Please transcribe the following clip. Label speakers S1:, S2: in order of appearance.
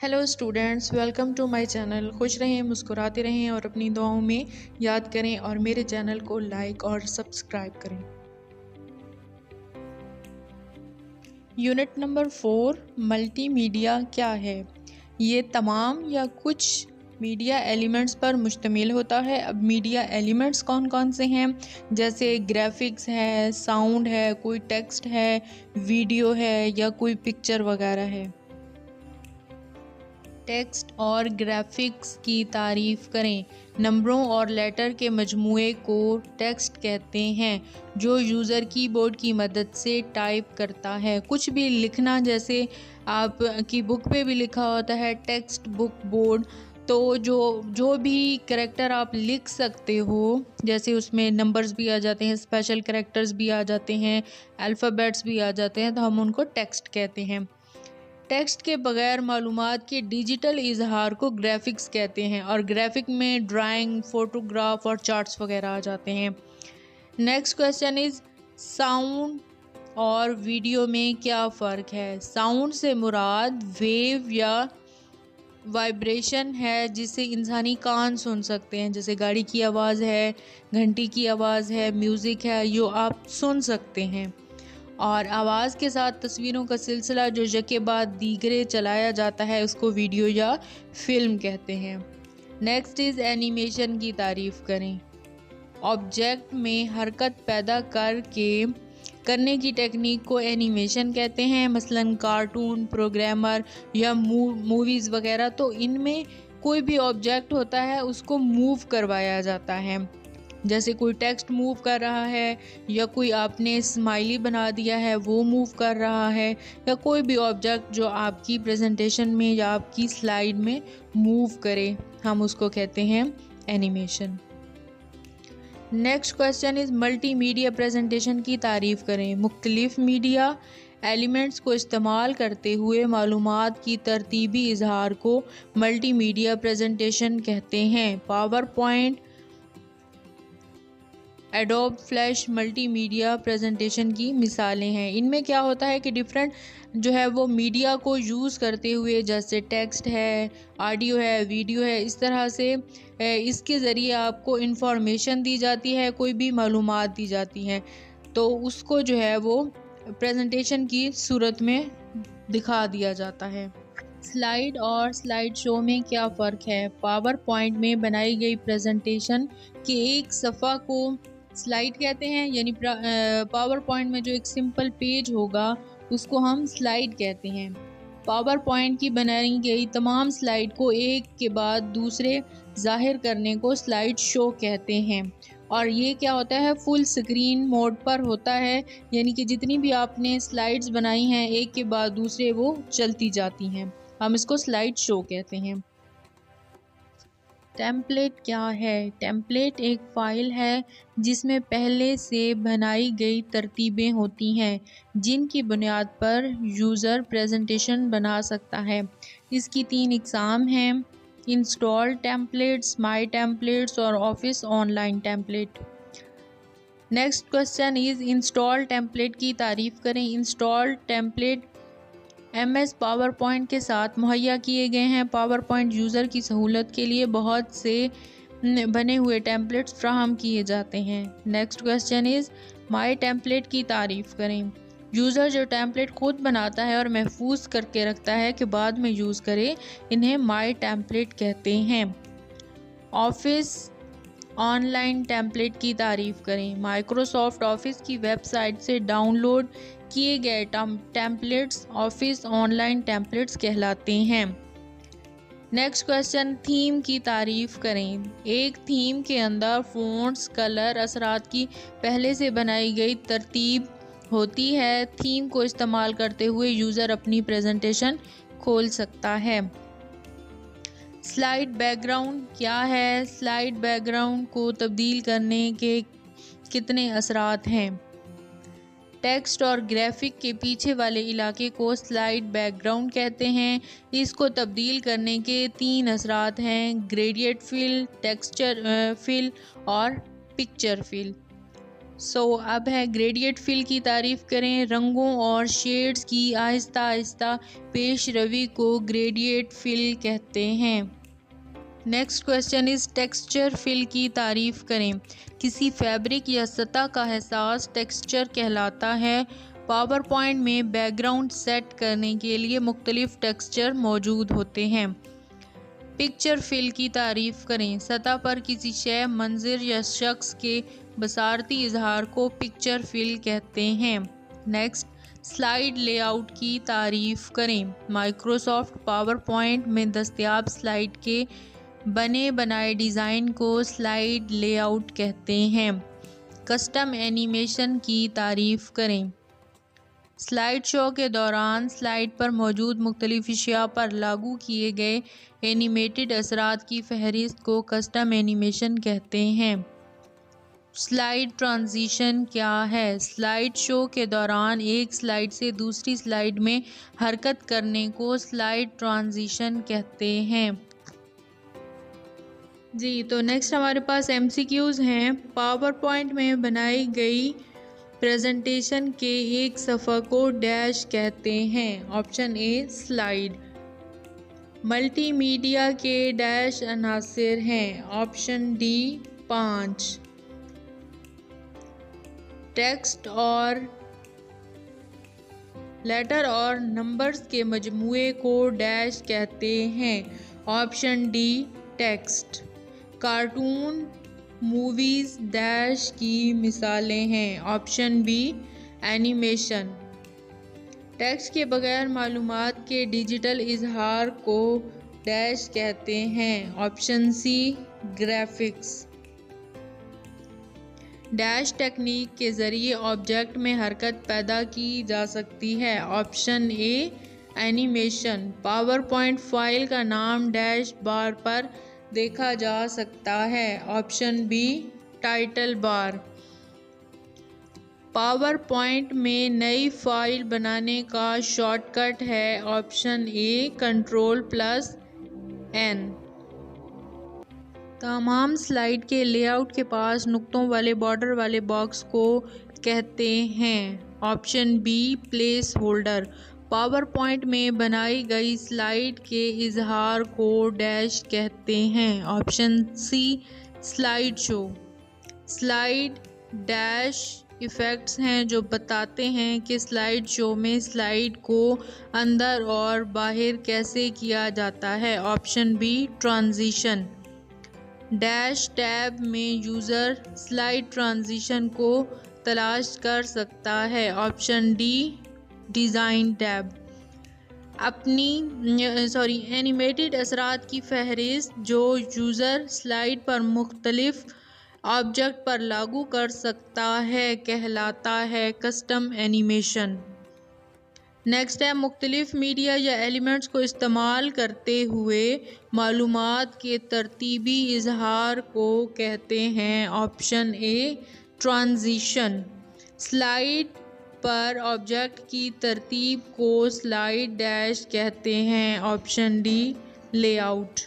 S1: Hello students, welcome to my channel. खुश रहें, मुस्कुराते रहें और अपनी दुआओं में याद करें और मेरे चैनल को लाइक और सब्सक्राइब करें। यूनिट नंबर 4 मल्टीमीडिया क्या है? ये तमाम या कुछ मीडिया एलिमेंट्स पर मुश्तमिल होता है। अब मीडिया एलिमेंट्स कौन कौन से हैं? जैसे ग्राफिक्स है, साउंड है, कोई टेक्स्ट है, वीडियो है या कोई पिक्चर वगैरह है। टेक्स्ट और ग्राफिक्स की तारीफ करें। नंबरों और लेटर के मजमूए को टेक्स्ट कहते हैं, जो यूज़र कीबोर्ड की मदद से टाइप करता है। कुछ भी लिखना, जैसे आप की बुक पे भी लिखा होता है टेक्स्ट बुक बोर्ड, तो जो भी करैक्टर आप लिख सकते हो, जैसे उसमें नंबर्स भी आ जाते हैं, स्पेशल करैक्टर्स भी आ जाते हैं, अल्फ़ाबेट्स भी आ जाते हैं, तो हम उनको टेक्स्ट कहते हैं। टेक्स्ट के बगैर मालूमात के डिजिटल इजहार को ग्राफिक्स कहते हैं, और ग्राफिक में ड्राइंग, फोटोग्राफ और चार्ट्स वगैरह आ जाते हैं। नेक्स्ट क्वेश्चन इज साउंड और वीडियो में क्या फ़र्क है? साउंड से मुराद वेव या वाइब्रेशन है, जिसे इंसानी कान सुन सकते हैं, जैसे गाड़ी की आवाज़ है, घंटी की आवाज़ है, म्यूज़िक है, जो आप सुन सकते हैं। और आवाज़ के साथ तस्वीरों का सिलसिला जो यके बाद दीगरे चलाया जाता है, उसको वीडियो या फिल्म कहते हैं। नेक्स्ट इज़ एनिमेशन की तारीफ़ करें। ऑब्जेक्ट में हरकत पैदा करने की टेक्निक को एनिमेशन कहते हैं, मसलन कार्टून, प्रोग्रामर या मूवीज़ वगैरह। तो इनमें कोई भी ऑब्जेक्ट होता है उसको मूव करवाया जाता है, जैसे कोई टेक्स्ट मूव कर रहा है, या कोई आपने स्माइली बना दिया है वो मूव कर रहा है, या कोई भी ऑब्जेक्ट जो आपकी प्रेजेंटेशन में या आपकी स्लाइड में मूव करे, हम उसको कहते हैं animation. Next question is multimedia presentation की तारीफ़ करें। मुख्तलिफ मीडिया एलिमेंट्स को इस्तेमाल करते हुए मालूमात की तरतीबी इजहार को मल्टीमीडिया प्रेजेंटेशन कहते हैं। Power point, adobe flash multimedia presentation की मिसालें हैं। इनमें क्या होता है कि डिफरेंट जो है वो मीडिया को यूज़ करते हुए, जैसे टेक्स्ट है, ऑडियो है, वीडियो है, इस तरह से इसके ज़रिए आपको इन्फॉर्मेशन दी जाती है, कोई भी मालूमात दी जाती हैं, तो उसको जो है वो प्रेजेंटेशन की सूरत में दिखा दिया जाता है। स्लाइड और स्लाइड शो में क्या फ़र्क है? पावर पॉइंट में बनाई गई प्रेजेंटेशन के एक सफ़ा को स्लाइड कहते हैं, यानी पावर पॉइंट में जो एक सिंपल पेज होगा उसको हम स्लाइड कहते हैं। पावर पॉइंट की बनाई गई तमाम स्लाइड को एक के बाद दूसरे जाहिर करने को स्लाइड शो कहते हैं, और ये क्या होता है, फुल स्क्रीन मोड पर होता है, यानी कि जितनी भी आपने स्लाइड्स बनाई हैं एक के बाद दूसरे वो चलती जाती हैं, हम इसको स्लाइड शो कहते हैं। टेम्पलेट क्या है? टेम्पलेट एक फ़ाइल है जिसमें पहले से बनाई गई तरतीबें होती हैं, जिनकी बुनियाद पर यूज़र प्रेजेंटेशन बना सकता है। इसकी 3 इकसाम हैं: इंस्टॉल टेम्पलेट्स, माई टेम्पलेट्स और office online template. Next question is install template की तारीफ़ करें। Install template MS power point के साथ मुहैया किए गए हैं। पावर पॉइंट यूज़र की सहूलत के लिए बहुत से बने हुए टेम्पलेट्स फ्राहम किए जाते हैं। Next question is my template की तारीफ़ करें। यूज़र जो टेम्पलेट खुद बनाता है और महफूज करके रखता है कि बाद में यूज़ करे, इन्हें माई टेम्पलेट कहते हैं। ऑफिस ऑनलाइन टेम्पलेट की तारीफ़ करें। माइक्रोसॉफ्ट ऑफिस की वेबसाइट से डाउनलोड किए गए टेम्पलेट्स ऑफिस ऑनलाइन टेम्पलेट्स कहलाते हैं। नेक्स्ट क्वेश्चन, थीम की तारीफ़ करें। एक थीम के अंदर फ़ॉन्ट्स, कलर, असरात की पहले से बनाई गई तरतीब होती है। थीम को इस्तेमाल करते हुए यूज़र अपनी प्रेजेंटेशन खोल सकता है। स्लाइड बैकग्राउंड क्या है? स्लाइड बैकग्राउंड को तब्दील करने के कितने असरात हैं? टेक्स्ट और ग्राफिक के पीछे वाले इलाके को स्लाइड बैकग्राउंड कहते हैं। इसको तब्दील करने के 3 असरात हैं: ग्रेडिएंट फिल, टेक्सचर फिल और पिक्चर फिल। अब है ग्रेडिएंट फिल की तारीफ करें। रंगों और शेड्स की आहिस्ता आहिस्ता पेश रवी को ग्रेडिएंट फिल कहते हैं। Next question is texture fill की तारीफ करें। किसी फैब्रिक या सतह का एहसास टेक्सचर कहलाता है। पावर पॉइंट में बैकग्राउंड सेट करने के लिए मुख्तलिफ टेक्सचर मौजूद होते हैं। पिक्चर फिल की तारीफ करें। सतह पर किसी शय, मंजर या शख्स के बसारती इजहार को पिक्चर फिल कहते हैं। नेक्स्ट, स्लाइड लेआउट की तारीफ करें। माइक्रोसॉफ्ट पावर पॉइंट में दस्तयाब स्लाइड के बने बनाए डिज़ाइन को स्लाइड लेआउट कहते हैं। कस्टम एनिमेशन की तारीफ करें। स्लाइड शो के दौरान स्लाइड पर मौजूद मुख्तलिफ अशिया पर लागू किए गए एनिमेटेड असरात की फहरिस्त को कस्टम एनिमेशन कहते हैं। स्लाइड ट्रांजिशन क्या है? स्लाइड शो के दौरान एक स्लाइड से दूसरी स्लाइड में हरकत करने को स्लाइड ट्रांजिशन कहते हैं। जी, तो नेक्स्ट हमारे पास MCQs हैं। पावर पॉइंट में बनाई गई प्रेजेंटेशन के एक सफ़ा को डैश कहते हैं। Option A slide. मल्टीमीडिया के डैश अनासिर हैं। Option D 5। टेक्स्ट और लेटर और नंबर्स के मजमूए को डैश कहते हैं। Option D text. Cartoon movies dash की मिसालें हैं। Option B animation. टेक्स्ट के बगैर मालूमात के डिजिटल इजहार को डैश कहते हैं। Option C graphics. Dash technique के ज़रिए ऑब्जेक्ट में हरकत पैदा की जा सकती है। Option A animation. Power point file का नाम डैश बार पर देखा जा सकता है। Option B title bar. Power point में नई फाइल बनाने का शॉर्टकट है। Option A Ctrl+N। तमाम स्लाइड के लेआउट के पास नुक्तों वाले बॉर्डर वाले बॉक्स को कहते हैं। Option B place holder. Power point में बनाई गई स्लाइड के इजहार को डैश कहते हैं। Option C slide show. Slide dash effects हैं जो बताते हैं कि स्लाइड शो में स्लाइड को अंदर और बाहर कैसे किया जाता है। Option B transition. Dash tab में यूज़र स्लाइड ट्रांजिशन को तलाश कर सकता है। Option D design tab. Animated असरात की फहरिस्त जो यूज़र स्लाइड पर मुख्तलिफ ऑब्जेक्ट पर लागू कर सकता है कहलाता है कस्टम एनिमेशन। नेक्स्ट है मुख्तलिफ मीडिया या एलिमेंट्स को इस्तेमाल करते हुए मालूमात के तरतीबी इजहार को कहते हैं। Option a transition. स्लाइड पर ऑब्जेक्ट की तरतीब को स्लाइड डैश कहते हैं। Option D layout.